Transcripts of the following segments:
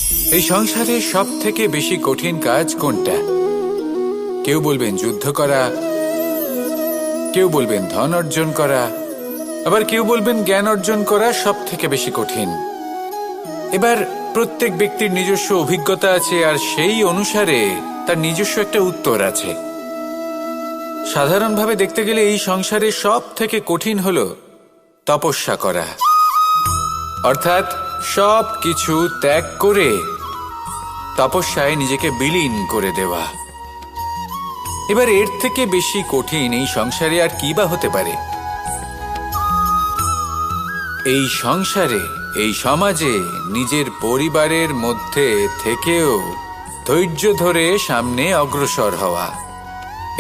এই সংসারে সব থেকে বেশি কঠিন কাজ কোনটা? কেউ বলবেন যুদ্ধ করা, কেউ বলবেন ধন অর্জন করা, আবার কেউ বলবেন জ্ঞান অর্জন করা সব থেকে বেশি কঠিন। এবার প্রত্যেক ব্যক্তির নিজস্ব অভিজ্ঞতা আছে, আর সেই অনুসারে তার নিজস্ব একটা উত্তর আছে। সাধারণভাবে দেখতে গেলে এই সংসারে সব থেকে কঠিন হলো তপস্যা করা, অর্থাৎ সব কিছু ত্যাগ করে তপস্যায় নিজেকে বিলীন করে দেওয়া। এবার এর থেকে বেশি কঠিন এই সংসারে আর কি বা হতে পারে? এই সংসারে, এই সমাজে, নিজের পরিবারের মধ্যে থেকেও ধৈর্য ধরে সামনে অগ্রসর হওয়া,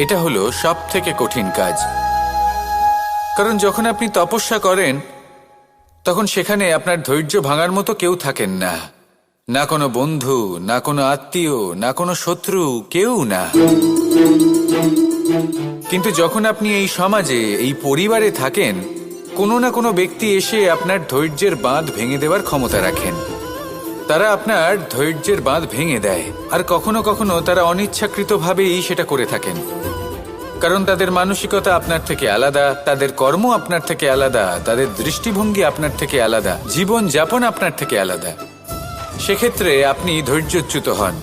এটা হলো সব থেকে কঠিন কাজ। কারণ যখন আপনি তপস্যা করেন তখন সেখানে আপনার ধৈর্য ভাঙার মতো কেউ থাকেন না, না কোনো বন্ধু, না কোনো আত্মীয়, না কোনো শত্রু, কেউ না। কিন্তু যখন আপনি এই সমাজে, এই পরিবারে থাকেন, কোনো না কোনো ব্যক্তি এসে আপনার ধৈর্যের বাঁধ ভেঙে দেওয়ার ক্ষমতা রাখেন। তারা আপনার ধৈর্যের বাঁধ ভেঙে দেয়, আর কখনো কখনো তারা অনিচ্ছাকৃতভাবেই সেটা করে থাকেন। কারণ তাদের মানসিকতা আপনার থেকে আলাদা, তাদের কর্ম আপনার থেকে আলাদা, তাদের দৃষ্টিভঙ্গি আপনার থেকে আলাদা, জীবন যাপন আপনার থেকে আলাদা। সেক্ষেত্রে আপনি ধৈর্যচ্যুত হন,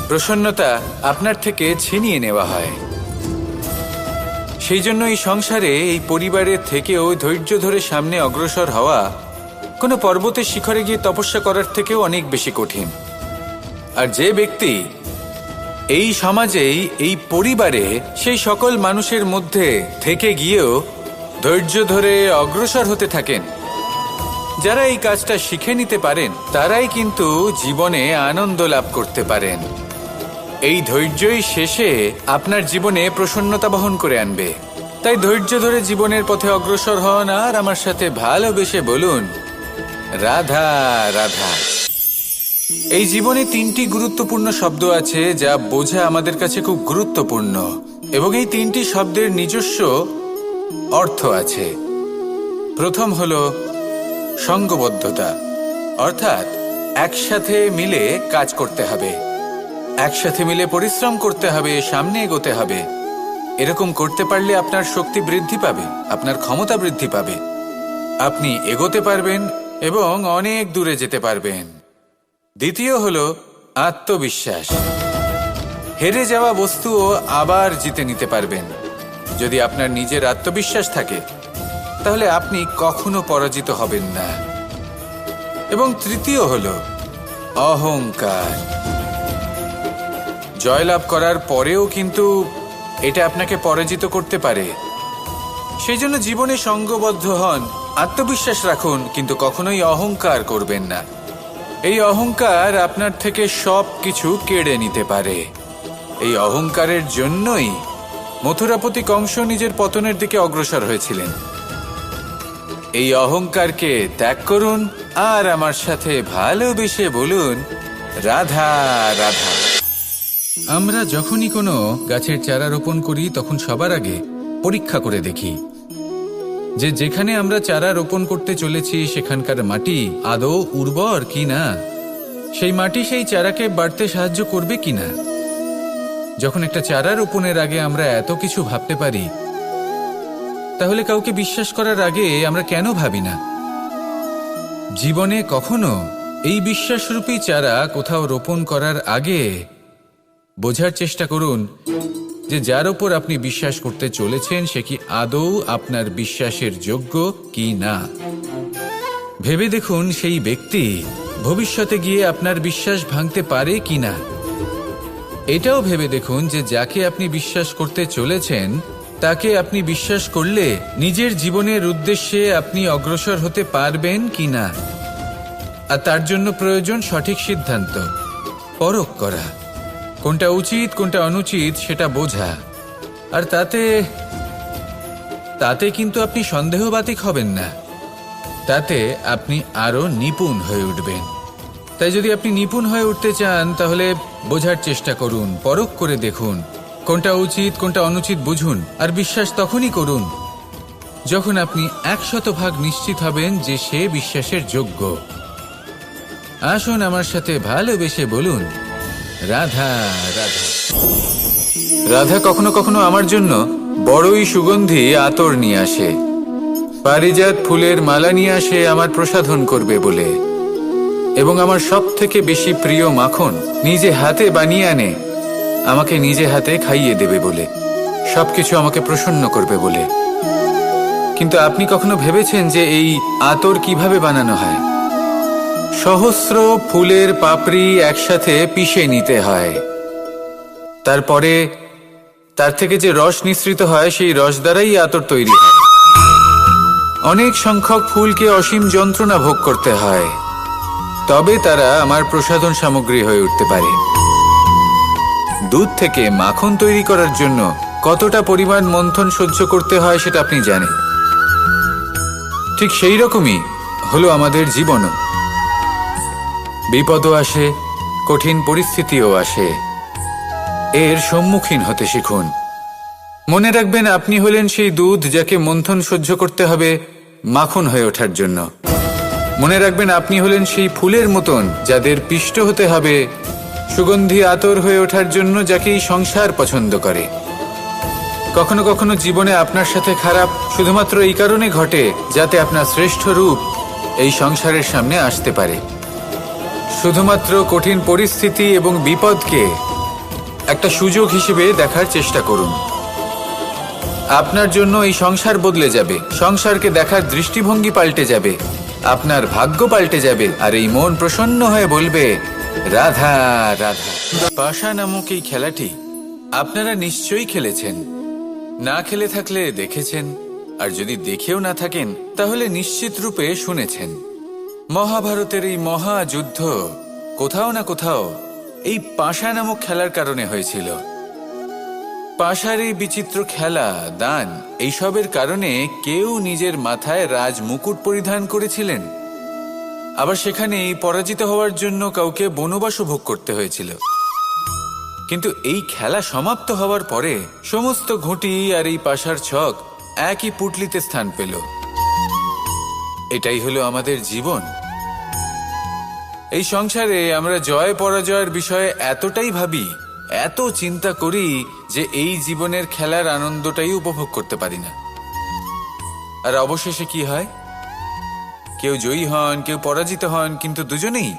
প্রসন্নতা আপনার থেকে ছিনিয়ে নেওয়া হয়। সেই জন্য এই সংসারে, এই পরিবারের থেকেও ধৈর্য ধরে সামনে অগ্রসর হওয়া কোনো পর্বতের শিখরে গিয়ে তপস্যা করার থেকেও অনেক বেশি কঠিন। আর যে ব্যক্তি এই সমাজেই, এই পরিবারে, সেই সকল মানুষের মধ্যে থেকে গিয়েও ধৈর্য ধরে অগ্রসর হতে থাকেন, যারা এই কাজটা শিখে নিতে পারেন, তারাই কিন্তু জীবনে আনন্দ লাভ করতে পারেন। এই ধৈর্যই শেষে আপনার জীবনে প্রসন্নতা বহন করে আনবে। তাই ধৈর্য ধরে জীবনের পথে অগ্রসর হন, আর আমার সাথে ভালোবেসে বলুন, রাধা রাধা। এই জীবনে তিনটি গুরুত্বপূর্ণ শব্দ আছে যা বোঝা আমাদের কাছে খুব গুরুত্বপূর্ণ, এবং এই তিনটি শব্দের নিজস্ব অর্থ আছে। প্রথম হলো সঙ্গবদ্ধতা, অর্থাৎ একসাথে মিলে কাজ করতে হবে, একসাথে মিলে পরিশ্রম করতে হবে, সামনে এগোতে হবে। এরকম করতে পারলে আপনার শক্তি বৃদ্ধি পাবে, আপনার ক্ষমতা বৃদ্ধি পাবে, আপনি এগোতে পারবেন এবং অনেক দূরে যেতে পারবেন। দ্বিতীয় হলো আত্মবিশ্বাস। হেরে যাওয়া বস্তুও আবার জিতে নিতে পারবেন। যদি আপনার নিজের আত্মবিশ্বাস থাকে তাহলে আপনি কখনো পরাজিত হবেন না। এবং তৃতীয় হলো অহংকার। জয়লাভ করার পরেও কিন্তু এটা আপনাকে পরাজিত করতে পারে। সেই জন্য জীবনে সঙ্গবদ্ধ হন, আত্মবিশ্বাস রাখুন, কিন্তু কখনোই অহংকার করবেন না। এই অহংকার আপনার থেকে সব কিছু কেড়ে নিতে পারে। এই অহংকারের জন্যই মথুরাপতি কংস নিজের পতনের দিকে অগ্রসর হয়েছিলেন। এই অহংকারকে ত্যাগ করুন, আর আমার সাথে ভালোবেসে বলুন, রাধা রাধা। আমরা যখনই কোনো গাছের চারা রোপণ করি তখন সবার আগে পরীক্ষা করে দেখি যে যেখানে আমরা চারা রোপণ করতে চলেছি সেখানকার মাটি আদৌ উর্বর কিনা, সেই মাটি সেই চারাকে বাড়তে সাহায্য করবে কিনা। যখন একটা চারা রোপণের আগে আমরা এত কিছু ভাবতে পারি, তাহলে কাউকে বিশ্বাস করার আগে আমরা কেন ভাবি না? জীবনে কখনো এই বিশ্বাসরূপী চারা কোথাও রোপণ করার আগে বোঝার চেষ্টা করুন যে যার ওপর আপনি বিশ্বাস করতে চলেছেন সে কি আদৌ আপনার বিশ্বাসের যোগ্য কি না। ভেবে দেখুন সেই ব্যক্তি ভবিষ্যতে গিয়ে আপনার বিশ্বাস ভাঙতে পারে কি না। এটাও ভেবে দেখুন যে যাকে আপনি বিশ্বাস করতে চলেছেন তাকে আপনি বিশ্বাস করলে নিজের জীবনের উদ্দেশ্যে আপনি অগ্রসর হতে পারবেন কি না। আর তার জন্য প্রয়োজন সঠিক সিদ্ধান্ত, পরখ করা, কোনটা উচিত কোনটা অনুচিত সেটা বোঝা। আর তাতে কিন্তু আপনি সন্দেহবাতিক হবেন না, তাতে আপনি আরো নিপুণ হয়ে উঠবেন। তাই যদি আপনি নিপুণ হয়ে উঠতে চান তাহলে বোঝার চেষ্টা করুন, পরখ করে দেখুন, কোনটা উচিত কোনটা অনুচিত বুঝুন। আর বিশ্বাস তখনই করুন যখন আপনি 100% নিশ্চিত হবেন যে সে বিশ্বাসের যোগ্য। আসুন আমার সাথে ভালোবেসে বলুন, রাধা রাধা। রাধা কখনো কখনো আমার জন্য বড়ই সুগন্ধি আতর নিয়ে আসে, পারিজাত ফুলের মালা নিয়ে আসে আমার প্রসাধন করবে বলে, এবং আমার সব থেকে বেশি প্রিয় মাখন নিজে হাতে বানিয়ে আনে আমাকে নিজে হাতে খাইয়ে দেবে বলে, সবকিছু আমাকে প্রসন্ন করবে বলে। কিন্তু আপনি কখনো ভেবেছেন যে এই আতর কিভাবে বানানো হয়? সহস্র ফুলের পাপড়ি একসাথে পিষে নিতে হয়, তারপরে তার থেকে যে রস নিঃসৃত হয় সেই রস দ্বারাই আতর তৈরি হয়। অনেক সংখ্যক ফুলকে অসীম যন্ত্রণা ভোগ করতে হয়, তবে তারা আমার প্রসাধন সামগ্রী হয়ে উঠতে পারে। দুধ থেকে মাখন তৈরি করার জন্য কতটা পরিমাণ মন্থন সহ্য করতে হয় সেটা আপনি জানেন। ঠিক সেই রকমই হলো আমাদের জীবনও। বিপদও আসে, কঠিন পরিস্থিতিও আসে, এর সম্মুখীন হতে শিখুন। মনে রাখবেন, আপনি হলেন সেই দুধ যাকে মন্থন সহ্য করতে হবে মাখন হয়ে ওঠার জন্য। মনে রাখবেন, আপনি হলেন সেই ফুলের মতন যাদের পিষ্ট হতে হবে সুগন্ধি আতর হয়ে ওঠার জন্য, যাকে এই সংসার পছন্দ করে। কখনো কখনো জীবনে আপনার সাথে খারাপ শুধুমাত্র এই কারণে ঘটে যাতে আপনার শ্রেষ্ঠ রূপ এই সংসারের সামনে আসতে পারে। শুধুমাত্র কঠিন পরিস্থিতি এবং বিপদকে একটা সুযোগ হিসেবে দেখার চেষ্টা করুন। আপনার জন্য এই সংসার বদলে যাবে, সংসারকে দেখার দৃষ্টিভঙ্গি পাল্টে যাবে, আপনার ভাগ্য পাল্টে যাবে, আর এই মন প্রসন্ন হয়ে বলবে, রাধা রাধা। পাশা নামক এই খেলাটি আপনারা নিশ্চয়ই খেলেছেন, না খেলে থাকলে দেখেছেন, আর যদি দেখেও না থাকেন তাহলে নিশ্চিত রূপে শুনেছেন। মহাভারতের এই মহাযুদ্ধ কোথাও না কোথাও এই পাশা নামক খেলার কারণে হয়েছিল। পাশার এই বিচিত্র খেলা, দান, এইসবের কারণে কেউ নিজের মাথায় রাজ মুকুট পরিধান করেছিলেন, আবার সেখানে পরাজিত হওয়ার জন্য কাউকে বনবাসও ভোগ করতে হয়েছিল। কিন্তু এই খেলা সমাপ্ত হওয়ার পরে সমস্ত ঘুঁটি আর এই পাশার ছক একই পুটলিতে স্থান পেল। এটাই হলো আমাদের জীবন। এই সংসারে আমরা জয় পরাজয়ের বিষয়ে এতটাই ভাবি, এত চিন্তা করি যে এই জীবনের খেলার আনন্দটাই উপভোগ করতে পারি না। আর অবশেষে কি হয়? কেউ জয়ী হন, কেউ পরাজিত হন, কিন্তু দুজনেই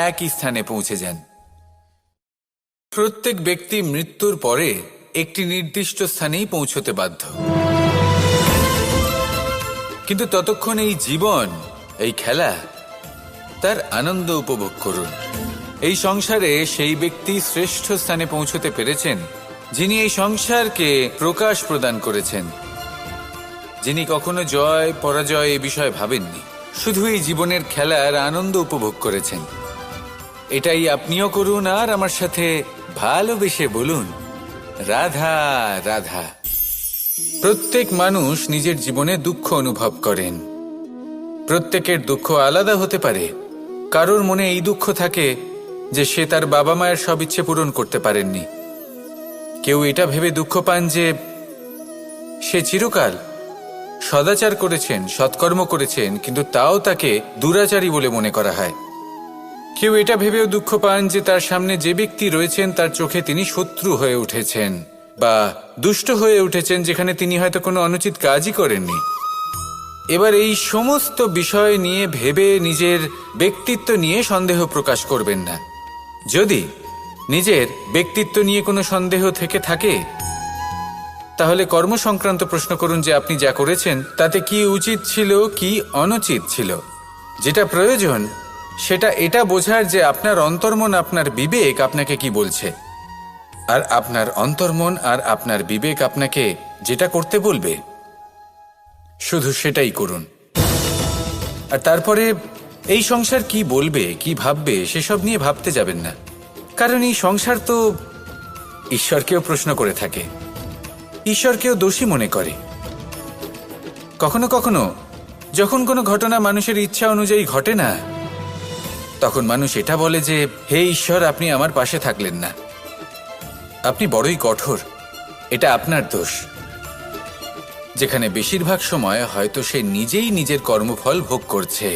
একই স্থানে পৌঁছে যান। প্রত্যেক ব্যক্তি মৃত্যুর পরে একটি নির্দিষ্ট স্থানেই পৌঁছতে বাধ্য, কিন্তু ততক্ষণ এই জীবন, এই খেলা, তার আনন্দ উপভোগ করুন। এই সংসারে সেই ব্যক্তি শ্রেষ্ঠ স্থানে পৌঁছতে পেরেছেন যিনি এই সংসারকে প্রকাশ প্রদান করেছেন, যিনি কখনো জয় পরাজয় এ বিষয়ে ভাবেননি, শুধু এই জীবনের খেলার আনন্দ উপভোগ করেছেন। এটাই আপনিও করুন, আর আমার সাথে ভালোবেসে বলুন, রাধা রাধা। প্রত্যেক মানুষ নিজের জীবনে দুঃখ অনুভব করেন। প্রত্যেকের দুঃখ আলাদা হতে পারে। কারোর মনে এই দুঃখ থাকে যে সে তার বাবা মায়ের সব ইচ্ছে পূরণ করতে পারেননি। কেউ এটা ভেবে দুঃখ পান যে সে চিরকাল সদাচার করেছেন, সৎকর্ম করেছেন, কিন্তু তাও তাকে দুরাচারী বলে মনে করা হয়। কেউ এটা ভেবেও দুঃখ পান যে তার সামনে যে ব্যক্তি রয়েছেন তার চোখে তিনি শত্রু হয়ে উঠেছেন বা দুষ্ট হয়ে উঠেছেন, যেখানে তিনি হয়তো কোনো অনুচিত কাজই করেননি। এবার এই সমস্ত বিষয় নিয়ে ভেবে নিজের ব্যক্তিত্ব নিয়ে সন্দেহ প্রকাশ করবেন না। যদি নিজের ব্যক্তিত্ব নিয়ে কোনো সন্দেহ থেকে থাকে তাহলে কর্ম সংক্রান্ত প্রশ্ন করুন যে আপনি যা করেছেন তাতে কি উচিত ছিল, কি অনুচিত ছিল। যেটা প্রয়োজন সেটা এটা বোঝার যে আপনার অন্তর্মন, আপনার বিবেক আপনাকে কি বলছে, আর আপনার অন্তর্মন আর আপনার বিবেক আপনাকে যেটা করতে বলবে শুধু সেটাই করুন। আর তারপরে এই সংসার কি বলবে, কি ভাববে সেসব নিয়ে ভাবতে যাবেন না, কারণ এই সংসার তো ঈশ্বরকেও প্রশ্ন করে থাকে, ঈশ্বরকেও দোষী মনে করে। কখনো কখনো যখন কোনো ঘটনা মানুষের ইচ্ছা অনুযায়ী ঘটে না, তখন মানুষ এটা বলে যে হে ঈশ্বর, আপনি আমার পাশে থাকলেন না, আপনি বড়ই কঠোর, এটা আপনার দোষ। যেখানে বেশিরভাগ সময় হয়তো সে নিজেই নিজের কর্মফল ভোগ করছে।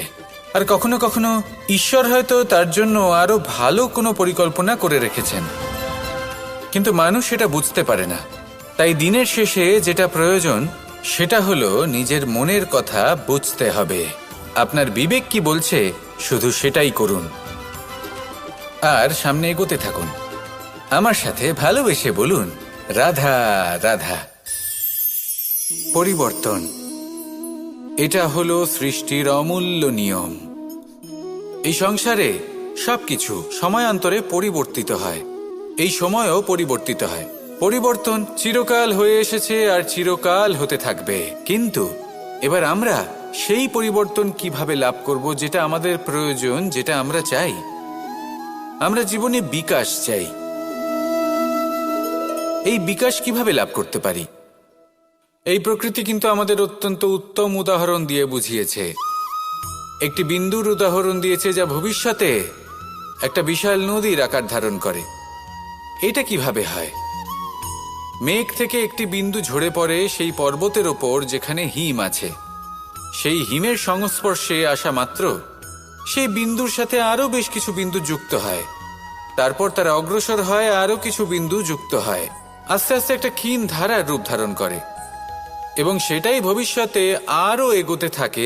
আর কখনো কখনো ঈশ্বর হয়তো তার জন্য আরো ভালো কোনো পরিকল্পনা করে রেখেছেন, কিন্তু মানুষ সেটা বুঝতে পারে না। তাই দিনের শেষে যেটা প্রয়োজন সেটা হলো নিজের মনের কথা বুঝতে হবে। আপনার বিবেক কি বলছে শুধু সেটাই করুন আর সামনে এগোতে থাকুন। আমার সাথে ভালোবেসে বলুন, রাধা রাধা। পরিবর্তন, এটা হলো সৃষ্টির অমূল্য নিয়ম। এই সংসারে সবকিছু সময়ান্তরে পরিবর্তিত হয়, এই সময়ও পরিবর্তিত হয়। পরিবর্তন চিরকাল হয়ে এসেছে আর চিরকাল হতে থাকবে, কিন্তু এবার আমরা সেই পরিবর্তন কিভাবে লাভ করব যেটা আমাদের প্রয়োজন, যেটা আমরা চাই। আমরা জীবনে বিকাশ চাই। এই বিকাশ কিভাবে লাভ করতে পারি? এই প্রকৃতি কিন্তু আমাদের অত্যন্ত উত্তম উদাহরণ দিয়ে বুঝিয়েছে। একটি বিন্দুর উদাহরণ দিয়েছে যা ভবিষ্যতে একটা বিশাল নদীর আকার ধারণ করে। এটা কিভাবে হয়? মেঘ থেকে একটি বিন্দু ঝরে পড়ে সেই পর্বতের ওপর যেখানে হিম আছে। সেই হিমের সংস্পর্শে আসা মাত্র সেই বিন্দুর সাথে আরো বেশ কিছু বিন্দু যুক্ত হয়। তারপর তারা অগ্রসর হয়, আরো কিছু বিন্দু যুক্ত হয়, আস্তে আস্তে একটা ক্ষীণ ধারার রূপ ধারণ করে এবং সেটাই ভবিষ্যতে আরো এগোতে থাকে।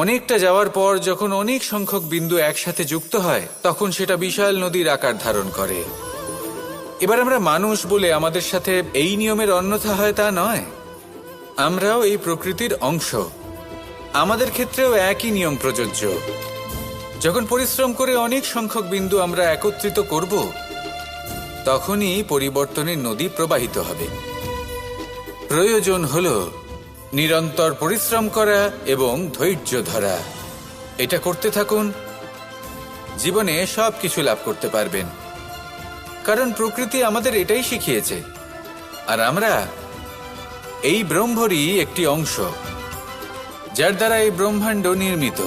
অনেকটা যাওয়ার পর যখন অনেক সংখ্যক বিন্দু একসাথে যুক্ত হয় তখন সেটা বিশাল নদীর আকার ধারণ করে। এবার আমরা মানুষ বলে আমাদের সাথে এই নিয়মের অন্যথা হয় তা নয়। আমরাও এই প্রকৃতির অংশ, আমাদের ক্ষেত্রেও একই নিয়ম প্রযোজ্য। যখন পরিশ্রম করে অনেক সংখ্যক বিন্দু আমরা একত্রিত করব তখনই পরিবর্তনের নদী প্রবাহিত হবে। প্রয়োজন হলো নিরন্তর পরিশ্রম করা এবং ধৈর্য ধরা। এটা করতে থাকুন, জীবনে সব কিছু লাভ করতে পারবেন, কারণ প্রকৃতি আমাদের এটাই শিখিয়েছে। আর আমরা এই ব্রহ্মরই একটি অংশ, যার দ্বারা এই ব্রহ্মাণ্ড নির্মিত।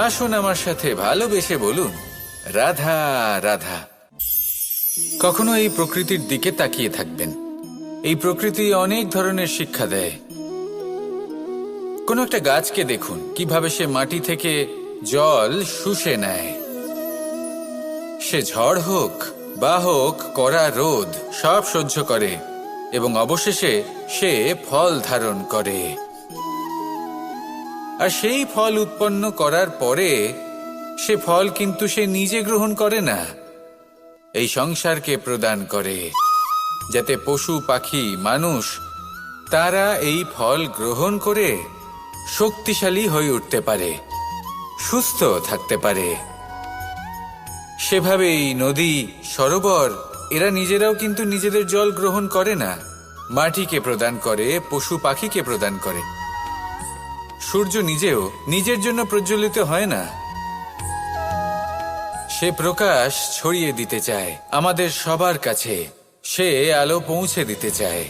আসুন আমার সাথে ভালোবেসে বলুন, রাধা রাধা। কখনো এই প্রকৃতির দিকে তাকিয়ে থাকবেন। এই প্রকৃতি অনেক ধরনের শিক্ষা দেয়। কোনো একটা গাছকে দেখুন কিভাবে সে মাটি থেকে জল শুষে নেয়। সে ঝড় হোক বা হোক কড়া রোদ সব সহ্য করে এবং অবশেষে সে ফল ধারণ করে। আর সেই ফল উৎপন্ন করার পরে সে ফল কিন্তু সে নিজে গ্রহণ করে না, এই সংসারকে প্রদান করে, যাতে পশু পাখি মানুষ তারা এই ফল গ্রহণ করে শক্তিশালী হয়ে উঠতে পারে, সুস্থ থাকতে পারে। সেভাবেই নদী, সরোবর এরা নিজেরাও কিন্তু নিজেদের জল গ্রহণ করে না, মাটিকে প্রদান করে, পশু পাখিকে প্রদান করে। সূর্য নিজেও নিজের জন্য প্রজ্বলিত হয় না, সে প্রকাশ ছড়িয়ে দিতে চায় আমাদের সবার কাছে, সে আলো পৌঁছে দিতে চায়।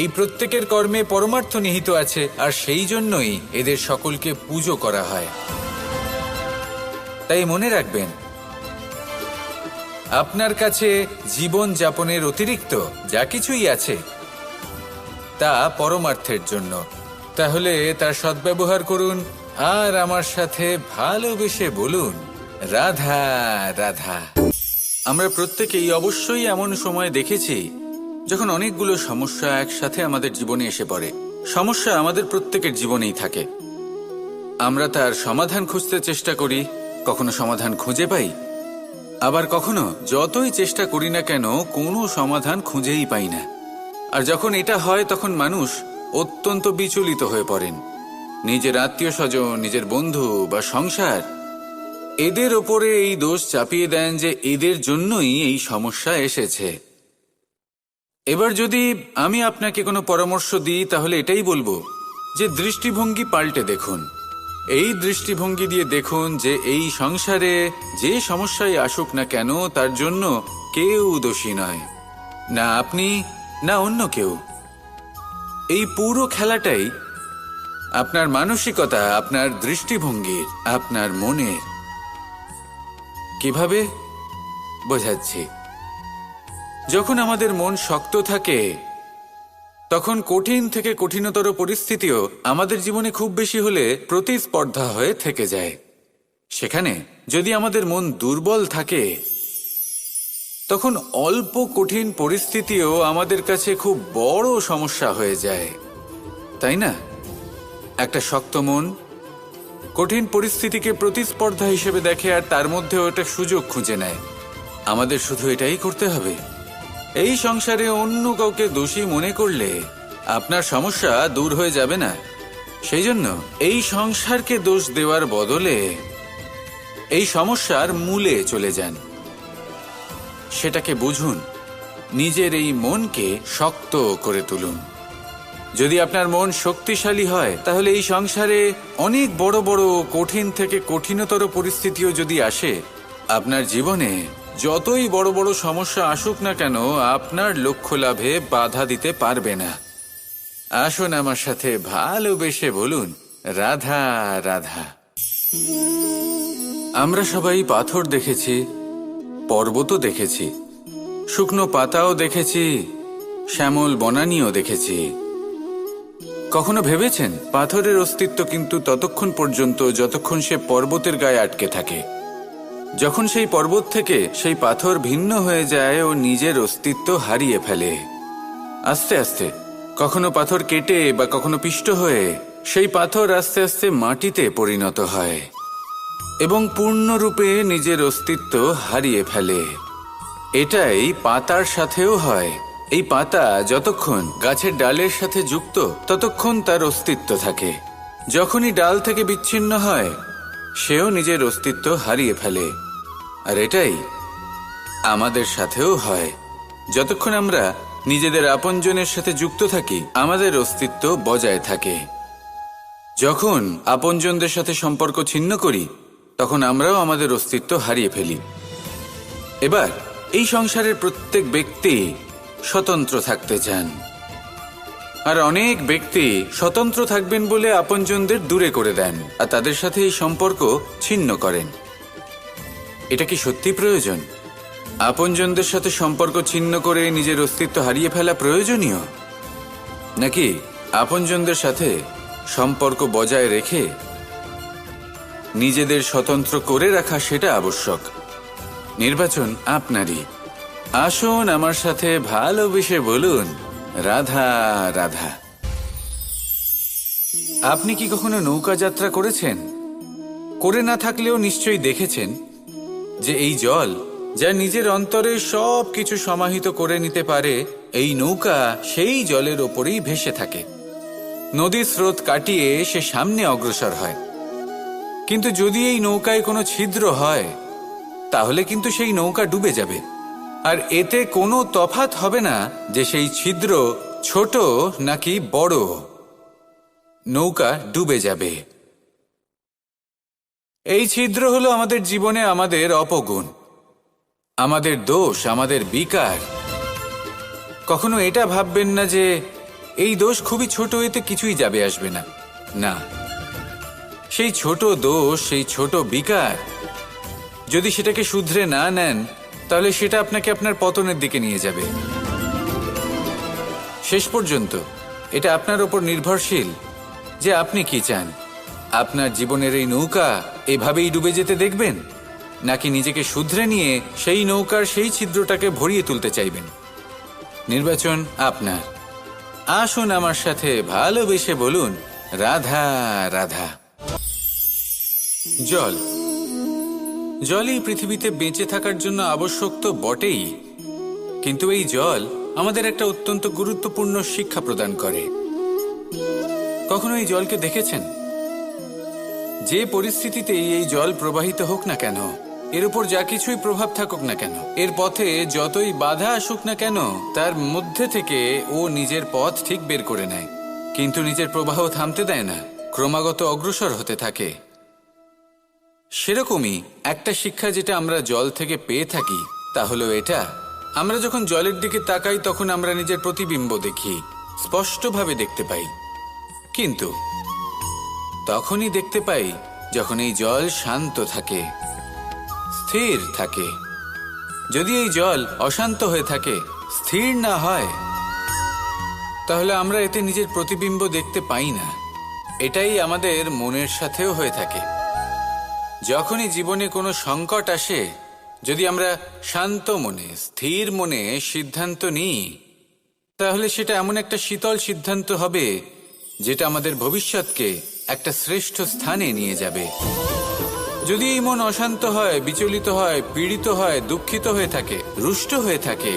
এই প্রত্যেকের কর্মে পরমার্থ নিহিত আছে, আর সেই জন্যই এদের সকলকে পুজো করা হয়। তাই মনে রাখবেন, আপনার কাছে জীবন যাপনের অতিরিক্ত যা কিছুই আছে তা পরমার্থের জন্য। তাহলে তার সদ্ব্যবহার করুন আর আমার সাথে ভালোবেসে বলুন, রাধা রাধা। আমরা প্রত্যেকেই অবশ্যই এমন সময় দেখেছি যখন অনেকগুলো সমস্যা একসাথে আমাদের জীবনে এসে পড়ে। সমস্যা আমাদের প্রত্যেকের জীবনেই থাকে। আমরা তার সমাধান খুঁজতে চেষ্টা করি, কখনো সমাধান খুঁজে পাই, আবার কখনো যতই চেষ্টা করি না কেন কোনো সমাধান খুঁজেই পাই না। আর যখন এটা হয় তখন মানুষ অত্যন্ত বিচলিত হয়ে পড়েন। নিজের আত্মীয় স্বজন, নিজের বন্ধু বা সংসার এদের ওপরে এই দোষ চাপিয়ে দেন যে এদের জন্যই এই সমস্যা এসেছে। এবার যদি আমি আপনাকে কোনো পরামর্শ দিই তাহলে এটাই বলবো যে দৃষ্টিভঙ্গি পাল্টে দেখুন। এই দৃষ্টিভঙ্গি দিয়ে দেখুন যে এই সংসারে যে সমস্যায় আসুক না কেন তার জন্য কেউ দোষী নয়, না আপনি না অন্য কেউ। এই পুরো খেলাটাই আপনার মানসিকতা, আপনার দৃষ্টিভঙ্গির, আপনার মনের। কিভাবে বোঝাচ্ছি? যখন আমাদের মন শক্ত থাকে তখন কঠিন থেকে কঠিনতর পরিস্থিতিও আমাদের জীবনে খুব বেশি হলে প্রতিস্পর্ধা হয়ে থেকে যায়। সেখানে যদি আমাদের মন দুর্বল থাকে, তখন অল্প কঠিন পরিস্থিতিও আমাদের কাছে খুব বড় সমস্যা হয়ে যায়, তাই না? একটা শক্ত মন কঠিন পরিস্থিতিকে প্রতিস্পর্ধা হিসেবে দেখে আর তার মধ্যে ওটা সুযোগ খুঁজে নেয়। আমাদের শুধু এটাই করতে হবে। এই সংসারে অন্য কাউকে দোষী মনে করলে আপনার সমস্যা দূর হয়ে যাবে না। সেই জন্য এই সংসারকে দোষ দেওয়ার বদলে এই সমস্যার মূলে চলে যান, সেটাকে বুঝুন, নিজের এই মনকে শক্ত করে তুলুন। যদি আপনার মন শক্তিশালী হয়, তাহলে এই সংসারে অনেক বড় বড় কঠিন থেকে কঠিনতর পরিস্থিতিও যদি আসে, আপনার জীবনে যতই বড় বড় সমস্যা আসুক না কেন, আপনার লক্ষ্য লাভে বাধা দিতে পারবে না। আসুন আমার সাথে ভালোবেসে বলুন, রাধা রাধা। আমরা সবাই পাথর দেখেছি, পর্বতও দেখেছি, শুকনো পাতাও দেখেছি, শ্যামল বনানীও দেখেছি। কখনো ভেবেছেন পাথরের অস্তিত্ব কিন্তু ততক্ষণ পর্যন্ত যতক্ষণ সে পর্বতের গায়ে আটকে থাকে। যখন সেই পর্বত থেকে সেই পাথর ভিন্ন হয়ে যায় ও নিজের অস্তিত্ব হারিয়ে ফেলে। আস্তে আস্তে কখনো পাথর কেটে বা কখনো পিষ্ট হয়ে সেই পাথর আস্তে আস্তে মাটিতে পরিণত হয় এবং পূর্ণরূপে নিজের অস্তিত্ব হারিয়ে ফেলে। এটাই পাতার সাথেও হয়। এই পাতা যতক্ষণ গাছের ডালের সাথে যুক্ত ততক্ষণ তার অস্তিত্ব থাকে। যখনই ডাল থেকে বিচ্ছিন্ন হয়, সেও নিজের অস্তিত্ব হারিয়ে ফেলে। আর এটাই আমাদের সাথেও হয়। যতক্ষণ আমরা নিজেদের আপনজনের সাথে যুক্ত থাকি, আমাদের অস্তিত্ব বজায় থাকে। যখন আপনজনদের সাথে সম্পর্ক ছিন্ন করি, তখন আমরাও আমাদের অস্তিত্ব হারিয়ে ফেলি। এবার এই সংসারের প্রত্যেক ব্যক্তি স্বতন্ত্র থাকতে চান, আর অনেক ব্যক্তি স্বতন্ত্র থাকবেন বলে আপনজনদের দূরে করে দেন আর তাদের সাথে এই সম্পর্ক ছিন্ন করেন। এটা কি সত্যি প্রয়োজন? আপনজনদের সাথে সম্পর্ক ছিন্ন করে নিজের অস্তিত্ব হারিয়ে ফেলা প্রয়োজনীয়, নাকি আপনজনদের সাথে সম্পর্ক বজায় রেখে নিজেদের স্বতন্ত্র করে রাখা সেটা আবশ্যক? নির্বাচন আপনারই। আসুন আমার সাথে ভালোবেসে বলুন, রাধা রাধা। আপনি কি কখনো নৌকা যাত্রা করেছেন? করে না থাকলেও নিশ্চয়ই দেখেছেন যে এই জল যা নিজের অন্তরে সব কিছু সমাহিত করে নিতে পারে, এই নৌকা সেই জলের ওপরেই ভেসে থাকে। নদীর স্রোত কাটিয়ে সে সামনে অগ্রসর হয়। কিন্তু যদি এই নৌকায় কোনো ছিদ্র হয়, তাহলে কিন্তু সেই নৌকা ডুবে যাবে। আর এতে কোনো তফাৎ হবে না যে সেই ছিদ্র ছোট নাকি বড়, নৌকা ডুবে যাবে। এই ছিদ্র হলো আমাদের জীবনে আমাদের অপগুণ, আমাদের দোষ, আমাদের বিকার। কখনো এটা ভাববেন না যে এই দোষ খুবই ছোট, এতে কিছুই যাবে আসবে না। না, সেই ছোট দোষ, সেই ছোট বিকার যদি সেটাকে শুধরে না নেন, তাহলে সেটা আপনাকে আপনার পতনের দিকে নিয়ে যাবে। শেষ পর্যন্ত এটা আপনার ওপর নির্ভরশীল যে আপনি কি চান। আপনার জীবনের এই নৌকা এভাবেই ডুবে যেতে দেখবেন, নাকি নিজেকে শুধরে নিয়ে সেই নৌকার সেই ছিদ্রটাকে ভরিয়ে তুলতে চাইবেন? নির্বাচন আপনার। আসুন আমার সাথে ভালোবেসে বলুন, রাধা রাধা। জল জলই পৃথিবীতে বেঁচে থাকার জন্য আবশ্যক তো বটেই, কিন্তু এই জল আমাদের একটা অত্যন্ত গুরুত্বপূর্ণ শিক্ষা প্রদান করে। কখনো এই জলকে দেখেছেন? যে পরিস্থিতিতেই এই জল প্রবাহিত হোক না কেন, এর উপর যা কিছুই প্রভাব থাকুক না কেন, এর পথে যতই বাধা আসুক না কেন, তার মধ্যে থেকে ও নিজের পথ ঠিক বের করে নেয়, কিন্তু নিজের প্রবাহ থামতে দেয় না, ক্রমাগত অগ্রসর হতে থাকে। সেরকমই একটা শিক্ষা যেটা আমরা জল থেকে পেয়ে থাকি, তা হলো এটা: আমরা যখন জলের দিকে তাকাই, তখন আমরা নিজের প্রতিবিম্ব দেখি, স্পষ্টভাবে দেখতে পাই। কিন্তু তখনই দেখতে পাই যখন এই জল শান্ত থাকে, স্থির থাকে। যদি এই জল অশান্ত হয়ে থাকে, স্থির না হয়, তাহলে আমরা এতে নিজের প্রতিবিম্ব দেখতে পাই না। এটাই আমাদের মনের সাথেও হয়ে থাকে। যখনই জীবনে কোনো সংকট আসে, যদি আমরা শান্ত মনে, স্থির মনে সিদ্ধান্ত নিই, তাহলে সেটা এমন একটা শীতল সিদ্ধান্ত হবে যেটা আমাদের ভবিষ্যৎকে একটা শ্রেষ্ঠ স্থানে নিয়ে যাবে। যদি এই মন অশান্ত হয়, বিচলিত হয়, পীড়িত হয়, দুঃখিত হয়ে থাকে, রুষ্ট হয়ে থাকে,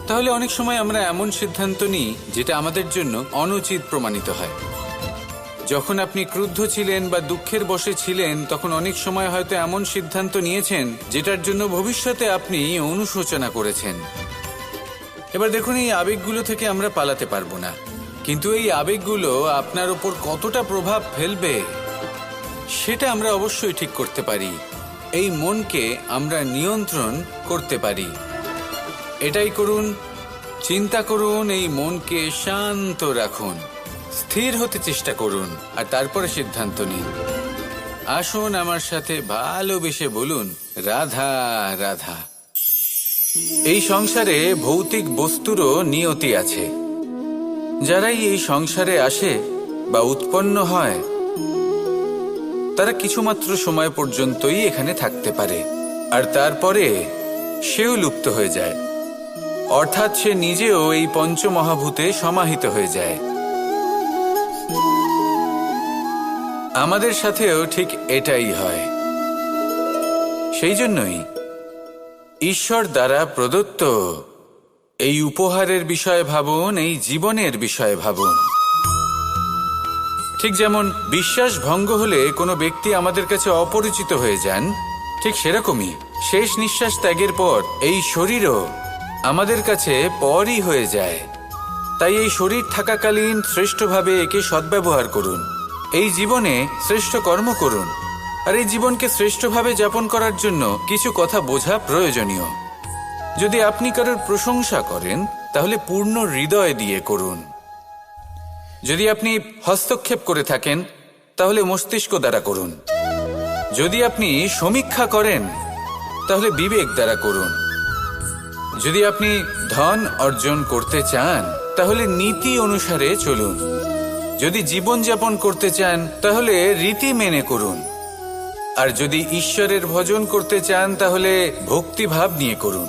তাহলে অনেক সময় আমরা এমন সিদ্ধান্ত নিই যেটা আমাদের জন্য অনুচিত প্রমাণিত হয়। যখন আপনি ক্রুদ্ধ ছিলেন বা দুঃখের বশে ছিলেন, তখন অনেক সময় হয়তো এমন সিদ্ধান্ত নিয়েছেন যেটার জন্য ভবিষ্যতে আপনি অনুশোচনা করেছেন। এবার দেখুন, এই আবেগগুলো থেকে আমরা পালাতে পারবো না, কিন্তু এই আবেগগুলো আপনার উপর কতটা প্রভাব ফেলবে সেটা আমরা অবশ্যই ঠিক করতে পারি। এই মনকে আমরা নিয়ন্ত্রণ করতে পারি। এটাই করুন, চিন্তা করুন, এই মনকে শান্ত রাখুন, স্থির হতে চেষ্টা করুন, আর তারপরে সিদ্ধান্ত নিন। আসুন আমার সাথে ভালোবেসে বলুন, রাধা রাধা। এই সংসারে ভৌতিক বস্তুরও নিয়তি আছে। যারাই এই সংসারে আসে বা উৎপন্ন হয়, তারা কিছুমাত্র সময় পর্যন্তই এখানে থাকতে পারে, আর তারপরে সেও লুপ্ত হয়ে যায়, অর্থাৎ সে নিজেও এই পঞ্চমহাভূতে সমাহিত হয়ে যায়। আমাদের সাথেও ঠিক এটাই হয়। সেই জন্যই ঈশ্বর দ্বারা প্রদত্ত এই উপহারের বিষয়ে ভাবুন, এই জীবনের বিষয়ে ভাবুন। ঠিক যেমন বিশ্বাস ভঙ্গ হলে কোনো ব্যক্তি আমাদের কাছে অপরিচিত হয়ে যান, ঠিক সেরকমই শেষ নিঃশ্বাস ত্যাগের পর এই শরীরও আমাদের কাছে পরই হয়ে যায়। তাই এই শরীর থাকাকালীন শ্রেষ্ঠভাবে একে সদ্ব্যবহার করুন, এই জীবনে শ্রেষ্ঠ কর্ম করুন। আর এই জীবনকে শ্রেষ্ঠভাবে যাপন করার জন্য কিছু কথা বোঝা প্রয়োজনীয়। যদি আপনি কারোর প্রশংসা করেন, তাহলে পূর্ণ হৃদয় দিয়ে করুন। যদি আপনি হস্তক্ষেপ করে থাকেন, তাহলে মস্তিষ্ক দ্বারা করুন। যদি আপনি সমীক্ষা করেন, তাহলে বিবেক দ্বারা করুন। যদি আপনি ধন অর্জন করতে চান, তাহলে নীতি অনুসারে চলুন। যদি জীবনযাপন করতে চান, তাহলে রীতি মেনে করুন। আর যদি ঈশ্বরের ভজন করতে চান, তাহলে ভক্তিভাব নিয়ে করুন।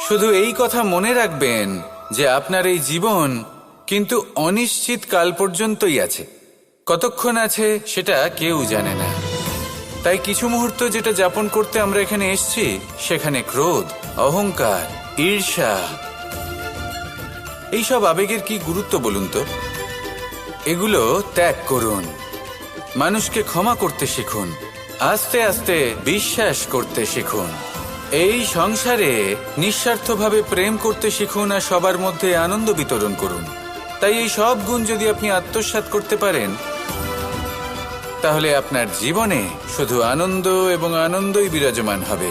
শুধু এই কথা মনে রাখবেন যে আপনার এই জীবন কিন্তু অনিশ্চিত কাল পর্যন্তই আছে। কতক্ষণ আছে সেটা কেউ জানে না। তাই কিছু মুহূর্ত যেটা যাপন করতে আমরা এখানে এসেছি, সেখানে ক্রোধ, অহংকার, ঈর্ষা, এইসব আবেগের কি গুরুত্ব বলুন তো? এগুলো ত্যাগ করুন। মানুষকে ক্ষমা করতে শিখুন, আস্তে আস্তে বিশ্বাস করতে শিখুন। এই সংসারে নিঃস্বার্থভাবে প্রেম করতে শিখুন, আর সবার মধ্যে আনন্দ বিতরণ করুন। তাই এই সব গুণ যদি আপনি আত্মসাৎ করতে পারেন, তাহলে আপনার জীবনে শুধু আনন্দ এবং আনন্দই বিরাজমান হবে।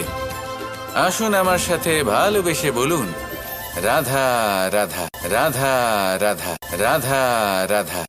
আসুন আমার সাথে ভালোবেসে বলুন, রাধা রাধা, রাধা রাধা, রাধা রাধা,